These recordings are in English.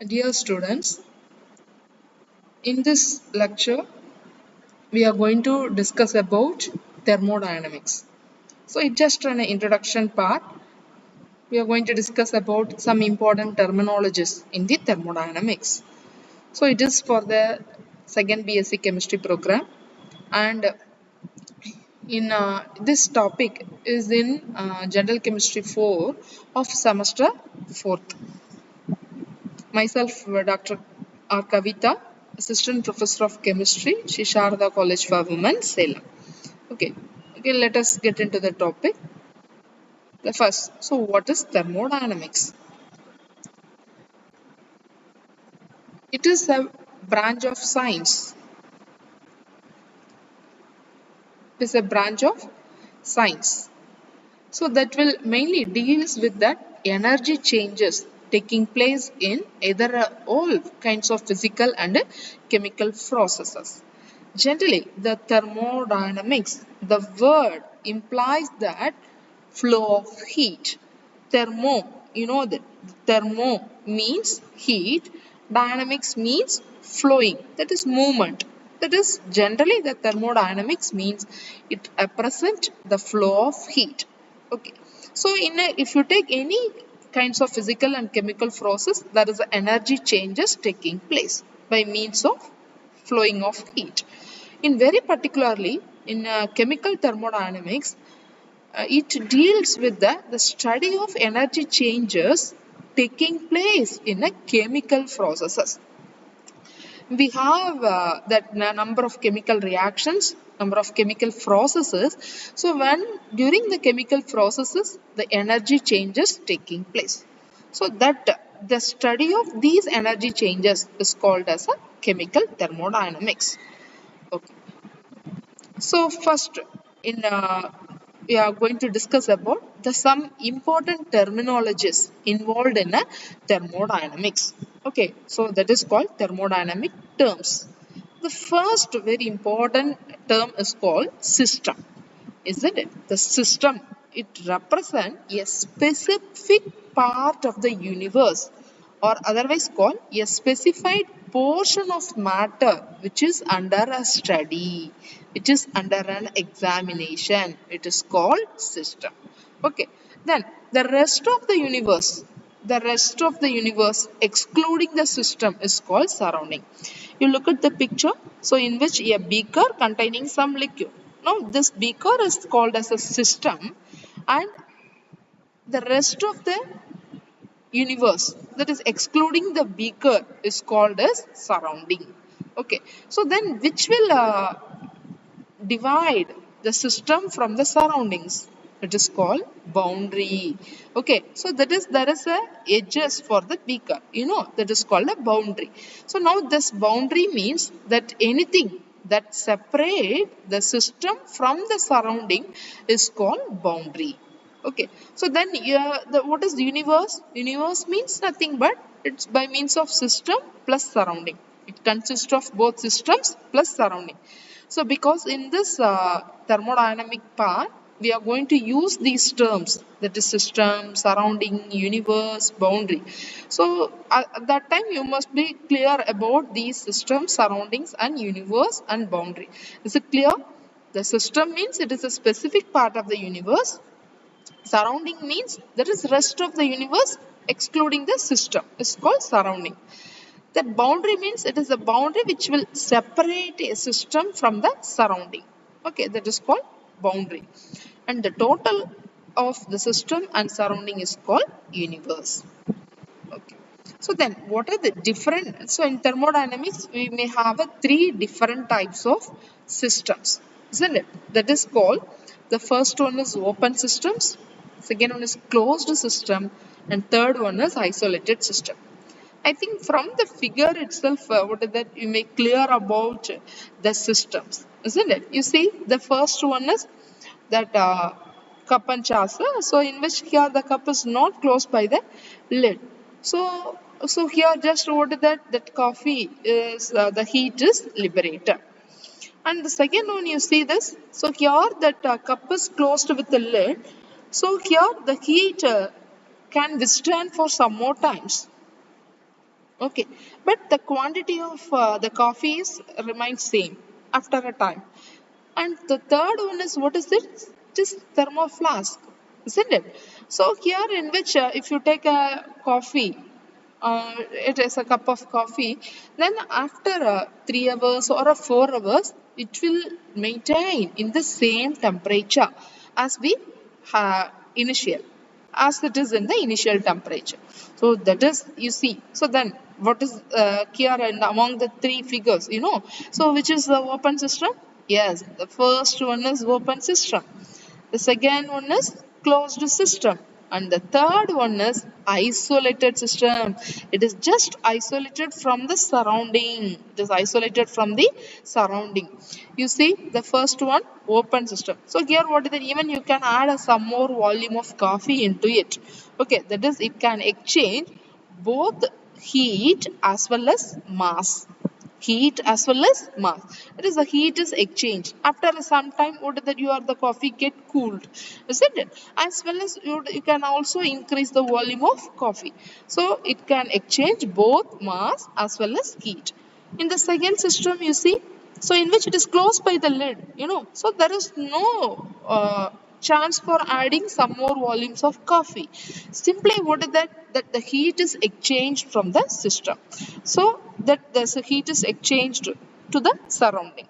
Dear students, in this lecture, we are going to discuss about thermodynamics. So it's just an introduction part. We are going to discuss about some important terminologies in the thermodynamics. So it is for the second BSc chemistry program, and in this topic is in general chemistry 4 of semester 4th. Myself, Dr. R. Kavita, Assistant Professor of Chemistry, Shri Sharda College for Women, Salem. Okay, let us get into the topic. The first, so what is thermodynamics? It is a branch of science. It is a branch of science. So that will mainly deals with that energy changes taking place in either all kinds of physical and chemical processes. Generally, the thermodynamics, the word implies that flow of heat. Thermo, you know that thermo means heat, dynamics means flowing, that is movement. That is generally the thermodynamics means it represents the flow of heat. Okay, so if you take any kinds of physical and chemical process, there is energy changes taking place by means of flowing of heat. In very particularly in chemical thermodynamics, it deals with the study of energy changes taking place in a chemical processes. We have that number of chemical reactions, number of chemical processes. So when during the chemical processes, the energy changes taking place. So that the study of these energy changes is called as a chemical thermodynamics. Okay. So first, in we are going to discuss about the some important terminologies involved in a thermodynamics. Okay, so that is called thermodynamic terms. The first very important term is called system, isn't it? The system, it represents a specific part of the universe, or otherwise called a specified portion of matter which is under a study, which is under an examination. It is called system. Okay, then the rest of the universe excluding the system is called surrounding. You look at the picture, so in which a beaker containing some liquid. Now this beaker is called as a system, and the rest of the universe, that is excluding the beaker, is called as surrounding. Okay, so then which will divide the system from the surroundings? It is called boundary. Okay, so that is there is a edges for the beaker, that is called a boundary. So now this boundary means that anything that separate the system from the surrounding is called boundary. Okay, so then what is the universe? Universe means nothing but it's by means of system plus surrounding. It consists of both systems plus surrounding. So because in this thermodynamic part, we are going to use these terms, that is system, surrounding, universe, boundary. So at that time you must be clear about these systems, surroundings and universe and boundary. Is it clear? The system means it is a specific part of the universe. Surrounding means there is rest of the universe excluding the system. It's called surrounding. That boundary means it is a boundary which will separate a system from the surrounding. Okay, that is called boundary. And the total of the system and surrounding is called universe. Okay. So then what are the different, so in thermodynamics we may have three different types of systems, isn't it? That is called, the first one is open systems, second one is closed system, and third one is isolated system. I think from the figure itself, what is that you make clear about the systems, isn't it? You see, the first one is that cup and saucer. So in which here the cup is not closed by the lid. So here just what is that coffee is the heat is liberated. And the second one you see this. So here that cup is closed with the lid. So here the heat can withstand for some more times. Okay, but the quantity of the coffee is remains same after a time. And the third one is, what is it? It is thermoflask, isn't it? So here, in which if you take a coffee, it is a cup of coffee, then after 3 hours or 4 hours, it will maintain in the same temperature as the initial, as it is in the initial temperature. So that is, you see. So then, what is here and among the three figures, you know? So which is the open system? Yes, the first one is open system. The second one is closed system. And the third one is isolated system. It is just isolated from the surrounding. It is isolated from the surrounding. You see, the first one, open system. So here what is it? Even you can add some more volume of coffee into it. Okay, that is, it can exchange both heat as well as mass. Heat as well as mass. It is, the heat is exchanged after some time. What is that? The coffee get cooled, isn't it? As well as you can also increase the volume of coffee, so it can exchange both mass as well as heat. In the second system, you see, so in which it is closed by the lid, so there is no chance for adding some more volumes of coffee. Simply, what is that the heat is exchanged from the system, so that the heat is exchanged to the surrounding.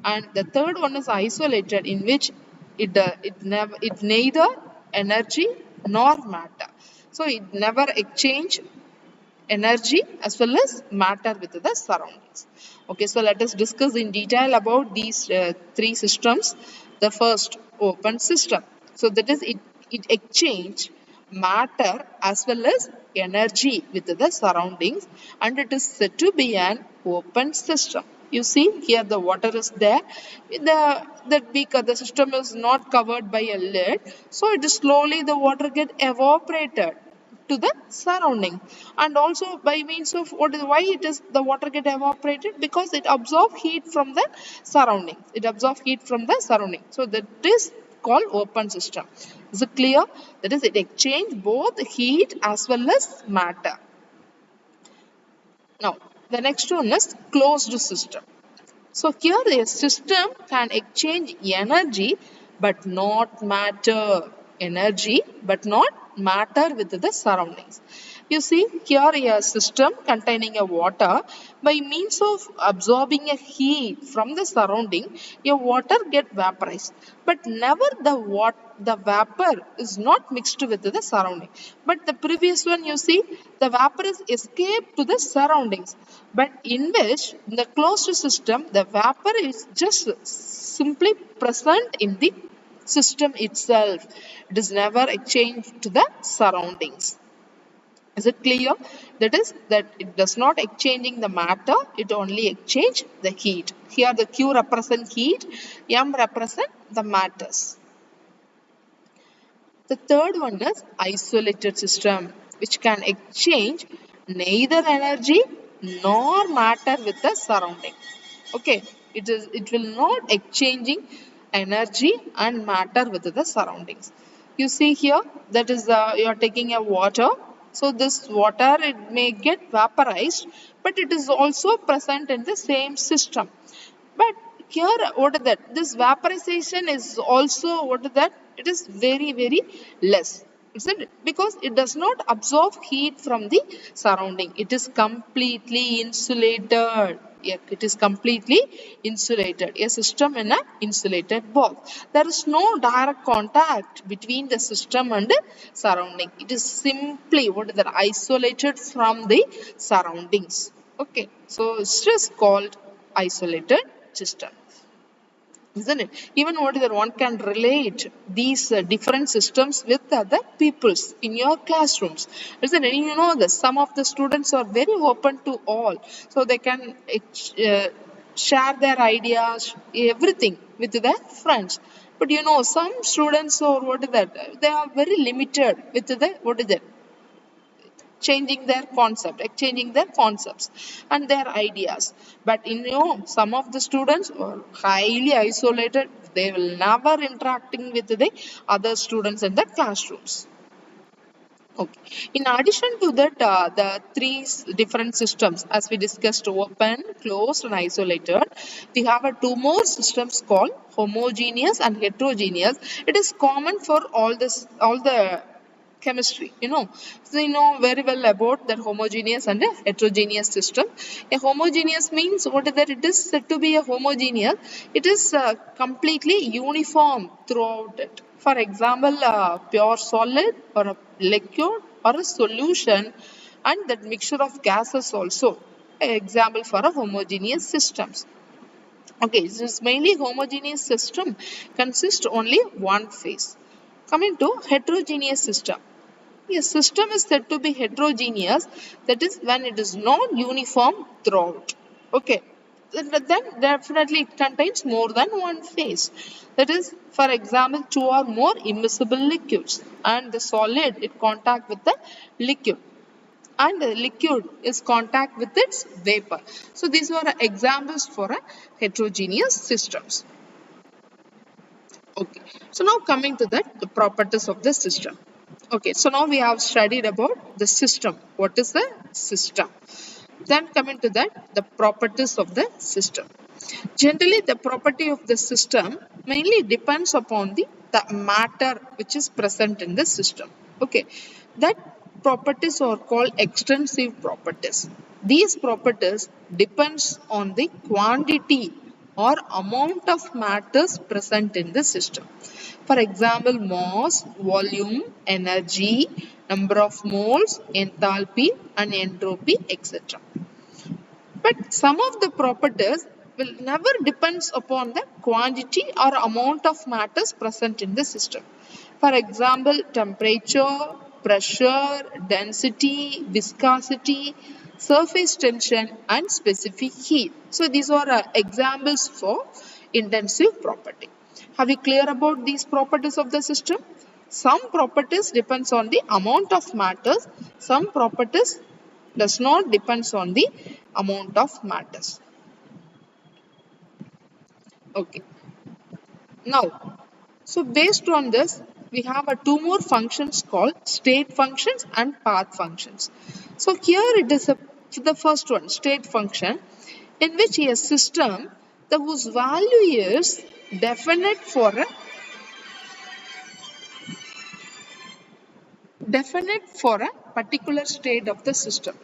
And the third one is isolated, in which it neither energy nor matter, so it never exchange energy as well as matter with the surroundings. Okay, so let us discuss in detail about these three systems. The first, open system. So that is, it exchange matter as well as energy with the surroundings, and it is said to be an open system. You see here, the water is there, the beaker, the system is not covered by a lid, so it is slowly the water get evaporated to the surrounding. And also, by means of why it is the water get evaporated, because it absorb heat from the surroundings. It absorb heat from the surrounding, so that is called open system. Is it clear? That is, it exchange both heat as well as matter. Now the next one is closed system. So here, a system can exchange energy but not matter. Energy but not matter with the surroundings. You see here, a system containing a water, by means of absorbing a heat from the surrounding, a water get vaporized, but never the vapor is not mixed with the surrounding. But the previous one, you see, the vapor is escaped to the surroundings. But in which, in the closed system, the vapor is just simply present in the system itself. It is never exchanged to the surroundings. Is it clear? That is, that it does not exchanging the matter, it only exchange the heat. Here the Q represent heat, M represent the matters. The third one is isolated system, which can exchange neither energy nor matter with the surrounding. Okay, it will not exchanging energy and matter with the surroundings. You see here, that is you are taking a water. So this water, it may get vaporized, but it is also present in the same system. But here, what is that? This vaporization is also, what is that? It is very, very less. Isn't it? Because it does not absorb heat from the surrounding. It is completely insulated. Yeah, it is completely insulated. A system in an insulated box. There is no direct contact between the system and the surrounding. It is simply, what is that? Isolated from the surroundings. Okay, so it's just called isolated system, isn't it? Even what is that, one can relate these different systems with other peoples in your classrooms, isn't it? You know that some of the students are very open to all, so they can share their ideas, everything with their friends. But some students, or what is that, they are very limited with the, what is that, exchanging their concepts and their ideas. But some of the students are highly isolated. They will never interacting with the other students in the classrooms. Okay. In addition to that, the three different systems, as we discussed, open, closed, and isolated, we have two more systems called homogeneous and heterogeneous. It is common for all the chemistry, So you know very well about that homogeneous and a heterogeneous system. A homogeneous means what is that? It is said to be a homogeneous. It is completely uniform throughout it. For example, a pure solid or a liquid or a solution, and that mixture of gases also. An example for a homogeneous systems. Okay, this mainly homogeneous system consists only one phase. Coming to heterogeneous system. A system is said to be heterogeneous, that is when it is not uniform throughout. Okay, then definitely it contains more than one phase. That is, for example, two or more immiscible liquids, and the solid it contact with the liquid, and the liquid is contact with its vapor. So these were examples for a heterogeneous systems. Okay, so now coming to that, the properties of the system. Okay, so now we have studied about the system. What is the system? Then coming to that, the properties of the system. Generally, the property of the system mainly depends upon the matter which is present in the system. Okay, that properties are called extensive properties. These properties depends on the quantity or amount of matters present in the system. For example, mass, volume, energy, number of moles, enthalpy and entropy, etc. But some of the properties will never depends upon the quantity or amount of matters present in the system. For example, temperature, pressure, density, viscosity, surface tension and specific heat. So these are examples for intensive property. Have you clear about these properties of the system? Some properties depends on the amount of matters, some properties does not depends on the amount of matters. Okay. Now, so based on this, we have two more functions called state functions and path functions. So here it is the first one, state function, in which a system the whose value is definite for a particular state of the system.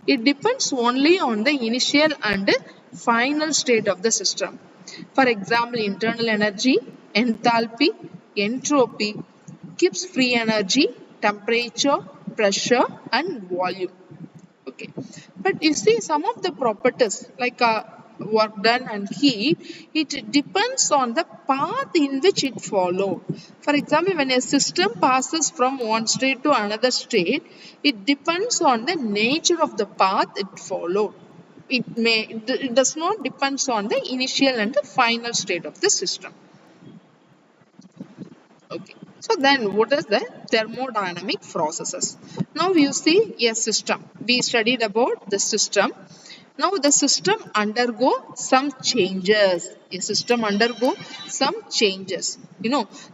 It depends only on the initial and final state of the system. For example, internal energy, enthalpy, entropy, Gibbs free energy, temperature, pressure and volume. Okay, but you see some of the properties like work done and heat, it depends on the path in which it followed. For example, when a system passes from one state to another state, it depends on the nature of the path it followed. It does not depends on the initial and the final state of the system. Okay. So then what is the thermodynamic processes? Now you see a system. We studied about the system. Now the system undergo some changes. A system undergo some changes.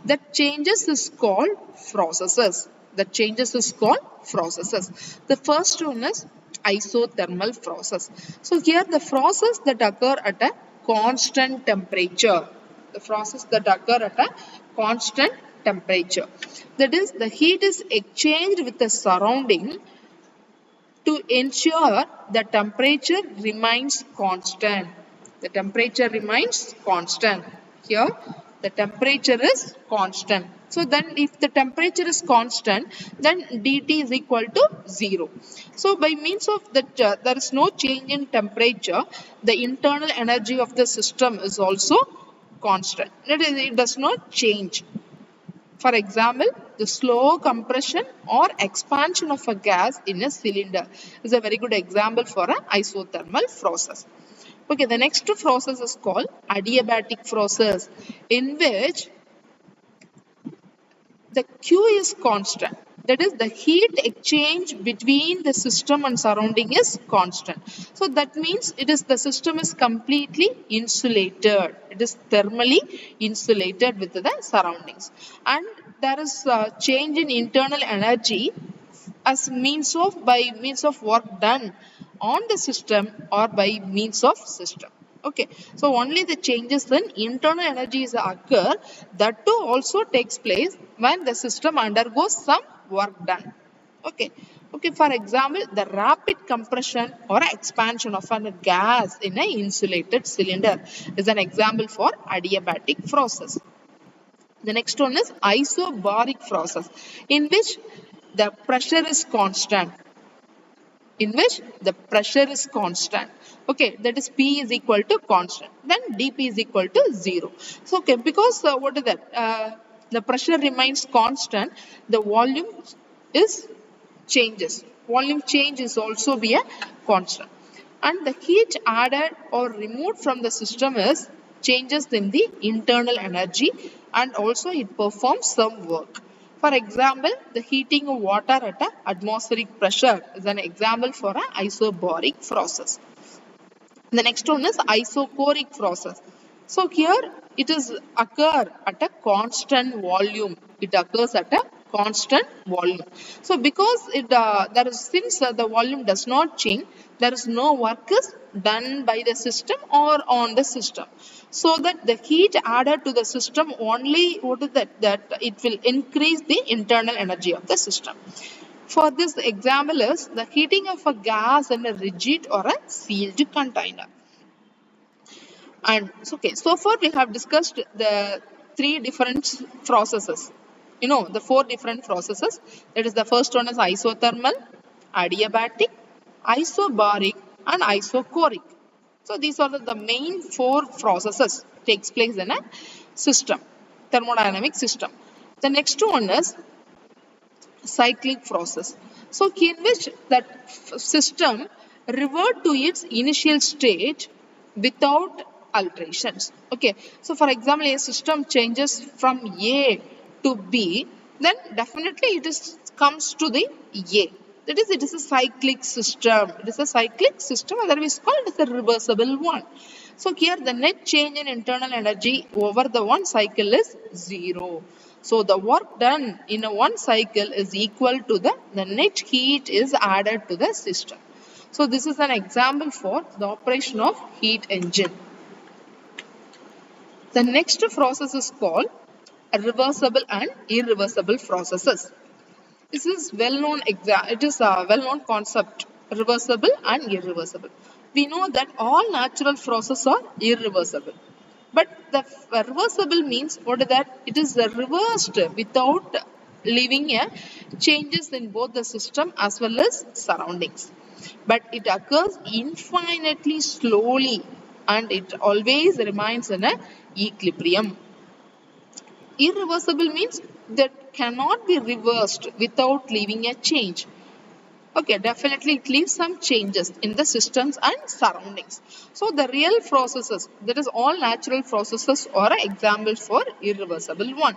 That changes is called processes. The changes is called processes. The first one is isothermal process. So here the process that occur at a constant temperature. The process that occur at a constant temperature. That is, the heat is exchanged with the surrounding to ensure the temperature remains constant. The temperature remains constant. Here, the temperature is constant. So then if the temperature is constant, then dt is equal to 0. So by means of that, there is no change in temperature, the internal energy of the system is also constant. That is, it does not change. For example, the slow compression or expansion of a gas in a cylinder is a very good example for an isothermal process. Okay, the next process is called adiabatic process, in which the Q is constant. That is, the heat exchange between the system and surrounding is constant. So that means the system is completely insulated. It is thermally insulated with the surroundings. And there is a change in internal energy as by means of work done on the system or by means of system. Okay, so only the changes in internal energies occur, that too also takes place when the system undergoes some work done. Okay, okay, for example, the rapid compression or expansion of a gas in an insulated cylinder is an example for adiabatic process. The next one is isobaric process, in which the pressure is constant. Okay, that is P is equal to constant. Then dP is equal to 0. So, okay, because what is that? The pressure remains constant, the volume is changes. Volume change is also be a constant. And the heat added or removed from the system is changes in the internal energy, and also it performs some work. For example, the heating of water at a atmospheric pressure is an example for an isobaric process. The next one is isochoric process. So here it is occur at a constant volume. It occurs at a constant volume. So because since the volume does not change, there is no work is done by the system or on the system. So that the heat added to the system only, what is that it will increase the internal energy of the system. For this example is the heating of a gas in a rigid or a sealed container. And okay, so far we have discussed the three different processes. The four different processes. That is, the first one is isothermal, adiabatic, isobaric, and isochoric. So these are the main four processes takes place in a system, thermodynamic system. The next one is cyclic process. So in which that system revert to its initial state without alterations. Okay, so for example, a system changes from A to B, then definitely it comes to the A. That is, it is a cyclic system. It is a cyclic system, otherwise called as a reversible one. So here the net change in internal energy over the one cycle is 0. So the work done in a one cycle is equal to the net heat is added to the system. So this is an example for the operation of heat engine. The next process is called reversible and irreversible processes. This is well-known. It is a well-known concept, reversible and irreversible. We know that all natural processes are irreversible. But the reversible means what is that? It is reversed without leaving a changes in both the system as well as surroundings. But it occurs infinitely slowly and it always remains in a equilibrium. Irreversible means that cannot be reversed without leaving a change. Okay, definitely it leaves some changes in the systems and surroundings. So the real processes, that is all natural processes, are examples for irreversible one.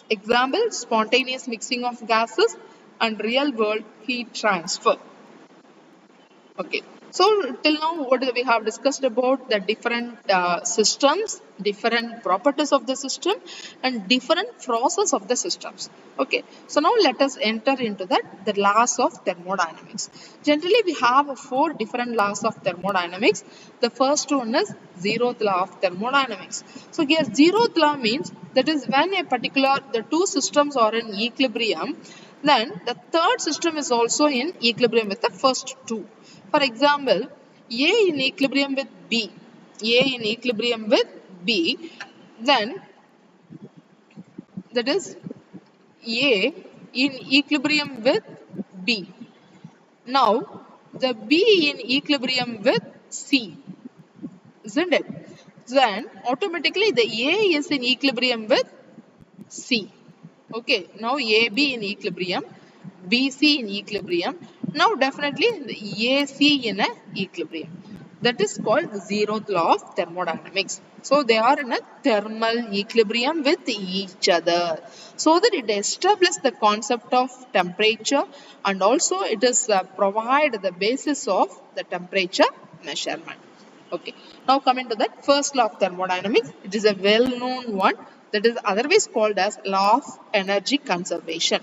Example, spontaneous mixing of gases and real world heat transfer. Okay, so till now what we have discussed about the different systems, different properties of the system and different process of the systems. Okay, so now let us enter into the laws of thermodynamics. Generally we have four different laws of thermodynamics. The first one is zeroth law of thermodynamics. So here zeroth law means that is when the two systems are in equilibrium, then the third system is also in equilibrium with the first two. For example, A in equilibrium with B, then that is A in equilibrium with B. Now, the B in equilibrium with C, isn't it? Then automatically the A is in equilibrium with C. Okay, now AB in equilibrium, BC in equilibrium. Now definitely the AC in a equilibrium. That is called the zeroth law of thermodynamics. So they are in a thermal equilibrium with each other. So that it establishes the concept of temperature and also it is provide the basis of the temperature measurement. Okay, now coming to that first law of thermodynamics, it is a well-known one that is otherwise called as law of energy conservation.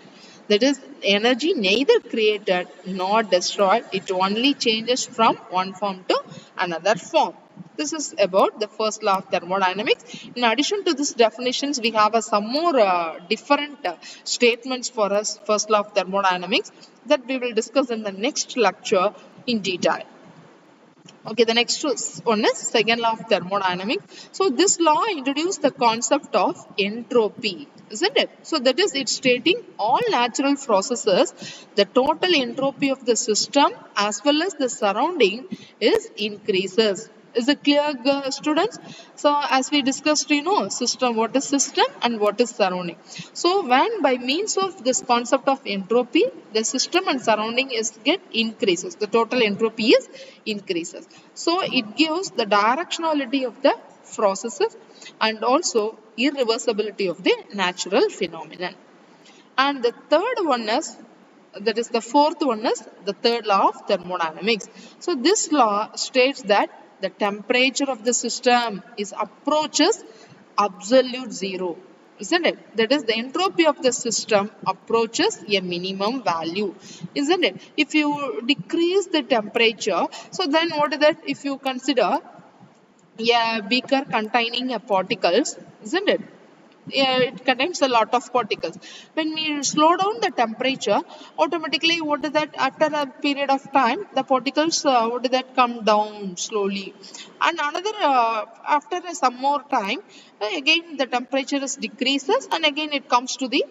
That is, energy neither created nor destroyed. It only changes from one form to another form. This is about the first law of thermodynamics. In addition to these definitions, we have some more different statements for us, first law of thermodynamics, that we will discuss in the next lecture in detail. Okay, the next one is second law of thermodynamics. So this law introduced the concept of entropy, isn't it? So that is, it's stating all natural processes, the total entropy of the system as well as the surrounding is increases. Is it clear, students? So as we discussed, system, what is system and what is surrounding. So when by means of this concept of entropy, the system and surrounding is get increases. The total entropy is increases. So it gives the directionality of the processes and also irreversibility of the natural phenomenon. And the third one is, that is the fourth one is the third law of thermodynamics. So this law states that the temperature of the system is approaches absolute zero, isn't it? That is, the entropy of the system approaches a minimum value, isn't it? If you decrease the temperature, so then what is that? If you consider a beaker containing a particles, isn't it? It contains a lot of particles. When we slow down the temperature, automatically what is that, after a period of time, the particles what is that, come down slowly, and another after some more time, again the temperature is decreases and again it comes to the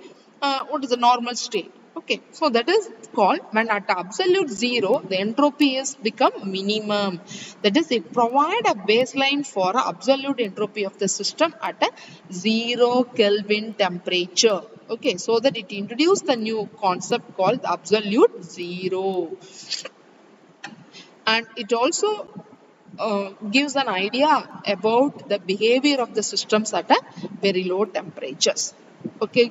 what is the normal state. Okay, so that is called, when at absolute zero, the entropy is become minimum. That is, it provide a baseline for absolute entropy of the system at a 0 Kelvin temperature. Okay, so that it introduced the new concept called absolute zero. And it also gives an idea about the behavior of the systems at a very low temperatures. Okay,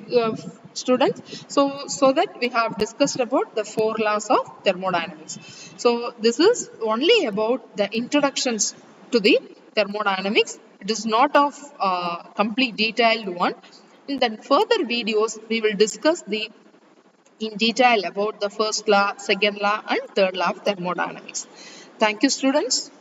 students, so that we have discussed about the four laws of thermodynamics. So this is only about the introductions to the thermodynamics. It is not of complete detailed one. In the further videos, we will discuss the in detail about the first law, second law and third law of thermodynamics. Thank you, students.